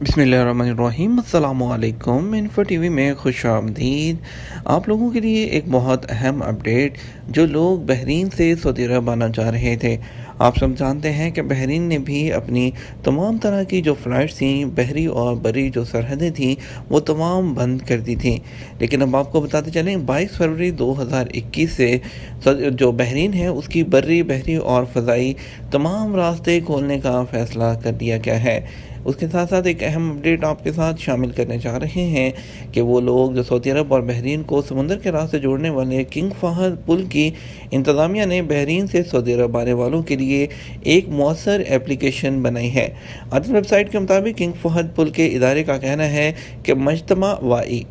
बिस्मिल्लाहिर्रहमानिर्रहीम अस्सलामु अलैकुम। इन्फो टीवी में खुश आमदीद। आप लोगों के लिए एक बहुत अहम अपडेट, जो लोग बहरीन से सऊदी अरब आना चाह रहे थे। आप सब जानते हैं कि बहरीन ने भी अपनी तमाम तरह की जो फ़्लाइट्स थी, बहरी और बरी जो सरहदें थीं, वो तमाम बंद कर दी थी। लेकिन अब आपको बताते चलें, 22 फरवरी 2021 से जो बहरीन है उसकी बर्री, बहरी और फ़ज़ाई तमाम रास्ते खोलने का फ़ैसला कर लिया गया है। उसके साथ साथ एक अहम अपडेट आपके साथ शामिल करने जा रहे हैं कि वो लोग जो सऊदी अरब और बहरीन को समुंदर के रास्ते जोड़ने वाले किंग फहद पुल की इंतज़ामिया ने बहरीन से सऊदी अरब आने वालों के लिए एक मौसर एप्लीकेशन बनाई है। अदल वेबसाइट के मुताबिक किंग फहद पुल के इदारे का कहना है कि मजतमा वाई,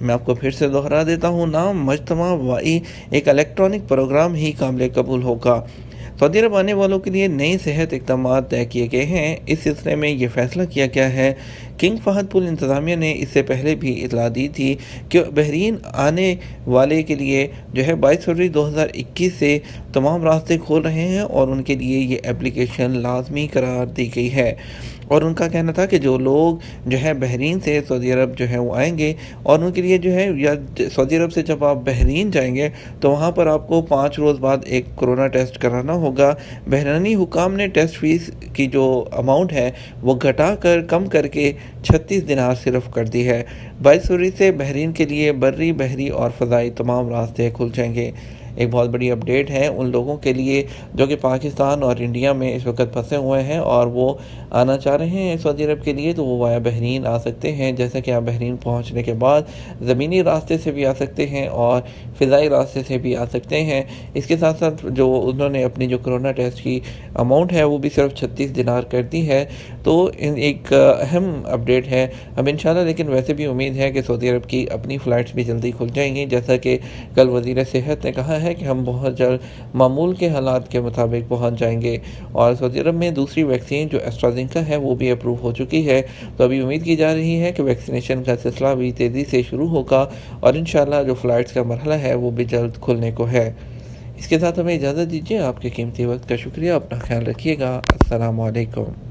मैं आपको फिर से दोहरा देता हूँ नाम, मजतमा वाई एक इलेक्ट्रॉनिक प्रोग्राम ही काबिल कबूल होगा। सऊदी अरब आने वालों के लिए नए सेहत इक़दाम तय किए गए हैं। इस सिलसिले में ये फैसला किया गया है। किंग फहद पुल इंतज़ामिया ने इससे पहले भी इतला दी थी कि बहरीन आने वाले के लिए जो है 22 फरवरी 2021 से तमाम रास्ते खोल रहे हैं और उनके लिए ये एप्लीकेशन लाजमी करार दी गई है। और उनका कहना था कि जो लोग जो है बहरीन से सऊदी अरब जो है वो आएंगे, और उनके लिए जो है या सऊदी अरब से जब आप बहरीन जाएंगे तो वहाँ पर आपको 5 रोज़ बाद एक कोरोना टेस्ट कराना होगा। बहरीनी हुकाम ने टेस्ट फीस की जो अमाउंट है वो घटा कर कम करके 36 दिनार सिर्फ कर दी है। 22 फरवरी से बहरीन के लिए बर्री, बहरी और फ़ज़ाई तमाम रास्ते खुल जाएंगे। एक बहुत बड़ी अपडेट है उन लोगों के लिए जो कि पाकिस्तान और इंडिया में इस वक्त फंसे हुए हैं और वो आना चाह रहे हैं सऊदी अरब के लिए, तो वो वाया बहरीन आ सकते हैं। जैसे कि आप बहरीन पहुंचने के बाद ज़मीनी रास्ते से भी आ सकते हैं और फ़िज़ाई रास्ते से भी आ सकते हैं। इसके साथ साथ जो उन्होंने अपनी जो कोरोना टेस्ट की अमाउंट है वो भी सिर्फ 36 दिनार कर दी है। तो एक अहम अपडेट है। अब इंशाल्लाह, लेकिन वैसे भी उम्मीद है कि सऊदी अरब की अपनी फ़्लाइट्स भी जल्दी खुल जाएंगी। जैसा कि कल वज़ीर सेहत ने कहा है कि हम बहुत जल्द मामूल के हालात के मुताबिक पहुंच जाएंगे। और सऊदी अरब में दूसरी वैक्सीन जो एस्ट्राज़ेनेका है वो भी अप्रूव हो चुकी है। तो अभी उम्मीद की जा रही है कि वैक्सीनेशन का सिलसिला भी तेज़ी से शुरू होगा और इंशाल्लाह जो फ़्लाइट्स का मरहला है वो भी जल्द खुलने को है। इसके साथ हमें इजाज़त दीजिए। आपके कीमती वक्त का शुक्रिया। अपना ख्याल रखिएगा। अस्सलामु अलैकुम।